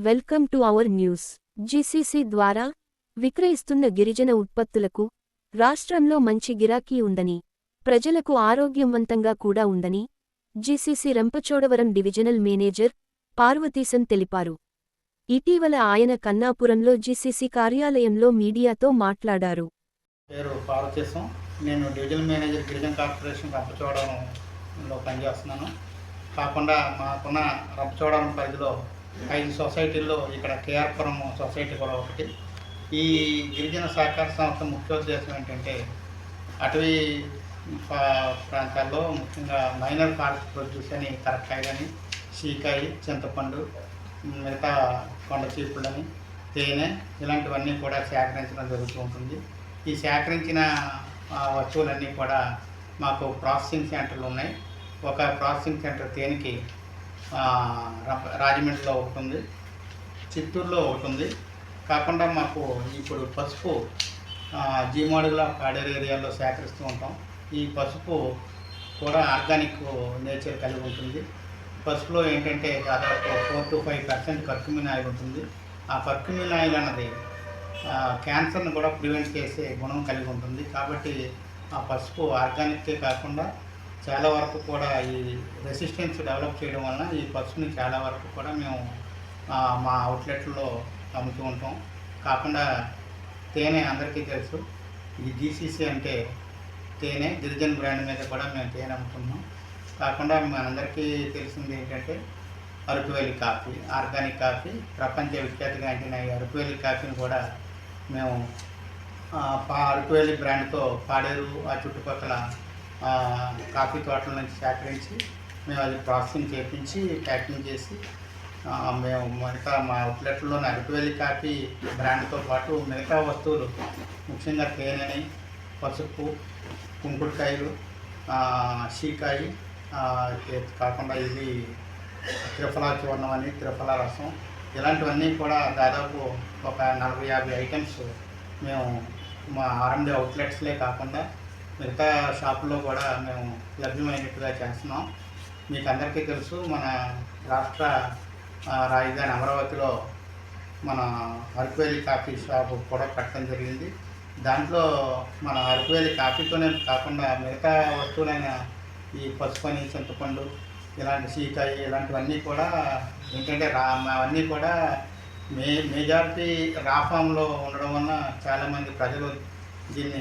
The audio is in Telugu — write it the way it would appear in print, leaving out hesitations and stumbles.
Welcome to our news. GCC ద్వారా విక్రయిస్తున్న గిరిజన ఉత్పత్తులకు రాష్ట్రంలో మంచి గిరాకీ ఉందని, ప్రజలకు ఆరోగ్యవంతంగా కూడా ఉందని జీసీసీ రంపచోడవరం డివిజనల్ మేనేజర్ పార్వతీశన్ తెలిపారు. ఇటీవల ఆయన కన్నాపురంలో జీసీసీ కార్యాలయంలో మీడియాతో మాట్లాడారు. పేరు పార్వతీశం. నేను డివిజనల్ మేనేజర్ గిరిజన కార్పొరేషన్ రంపచోడవరంలో పనిచేస్తున్నాను. కాకుండా మాకున్న రంపచోడవరం పరిధిలో 5 సొసైటీల్లో ఇక్కడ కేఆర్పురం సొసైటీ కూడా ఒకటి. ఈ గిరిజన సహకార సంస్థ ముఖ్యోద్దేశం ఏంటంటే అటవీ ప్రాంతాల్లో ముఖ్యంగా మైనర్ ఫారెస్ట్ ప్రొడ్యూస్ అని కరక్కాయలని, షీకాయ, చింతపండు, మిగతా కొండ చీపుళ్ళని, తేనె ఇలాంటివన్నీ కూడా సేకరించడం జరుగుతూ ఉంటుంది. ఈ సేకరించిన వస్తువులన్నీ కూడా మాకు ప్రాసెసింగ్ సెంటర్లు ఉన్నాయి. ఒక ప్రాసెసింగ్ సెంటర్ తేనెకి రాజమండ్రిలో ఒకటి ఉంది, చిత్తూరులో ఒకటి ఉంది. కాకుండా మాకు ఇప్పుడు పసుపు జీమాడుగుల పాడేరు ఏరియాలో సేకరిస్తూ ఉంటాం. ఈ పసుపు కూడా ఆర్గానిక్ నేచర్ కలిగి ఉంటుంది. పసుపులో ఏంటంటే దాదాపు 4 to 5% కర్క్యూమిన్ ఆయిల్ ఉంటుంది. ఆ కర్క్యూమిన్ ఆయిల్ అన్నది క్యాన్సర్ని కూడా ప్రివెంట్ చేసే గుణం కలిగి ఉంటుంది. కాబట్టి ఆ పసుపు ఆర్గానిక్కే కాకుండా చాలా వరకు కూడా ఈ రెసిస్టెన్స్ డెవలప్ చేయడం వలన ఈ పసుపుని చాలా వరకు కూడా మేము మా అవుట్లెట్లో అమ్ముతూ ఉంటాం. కాకుండా తేనె అందరికీ తెలుసు. ఇది జీసీసీ అంటే తేనె గిరిజన్ బ్రాండ్ మీద కూడా మేము తేనె అమ్ముతున్నాం. కాకుండా మనందరికీ తెలిసింది ఏంటంటే అరకువేలి కాఫీ, ఆర్గానిక్ కాఫీ, ప్రపంచ విఖ్యాతిగాంచిన ఈ అరకువేలి కాఫీని కూడా మేము అరకువేలి బ్రాండ్తో పాడేరు ఆ చుట్టుపక్కల కాఫీ తోటల నుంచి సేకరించి మేము అది ప్రాసెసింగ్ చేయించి ప్యాకింగ్ చేసి మేము మిగతా మా అవుట్లెట్లోని అరకువేలి కాఫీ బ్రాండ్తో పాటు మిగతా వస్తువులు ముఖ్యంగా తేనెని, పసుపు, కుంకుడుకాయలు, షీకాయ, కాకుండా ఇది త్రిఫలా చూర్ణం అని, త్రిఫలా రసం ఇలాంటివన్నీ కూడా దాదాపు ఒక 40-50 ఐటమ్స్ మేము మా R&D అవుట్లెట్స్లే కాకుండా మిగతా షాపుల్లో కూడా మేము లభ్యమైనట్టుగా చేస్తున్నాం. మీకు అందరికీ తెలుసు, మన రాష్ట్ర రాజధాని అమరావతిలో మన అరకువేలి కాఫీ షాపు కూడా పెట్టడం జరిగింది. దాంట్లో మన అరకువేలి కాఫీతోనే కాకుండా మిగతా వస్తువులైన ఈ పసుపని, చింతపండు, ఇలాంటి షీకాయ ఇలాంటివన్నీ కూడా ఏంటంటే అవన్నీ కూడా మెజారిటీ రా ఫామ్లో ఉండడం వలన చాలామంది ప్రజలు దీన్ని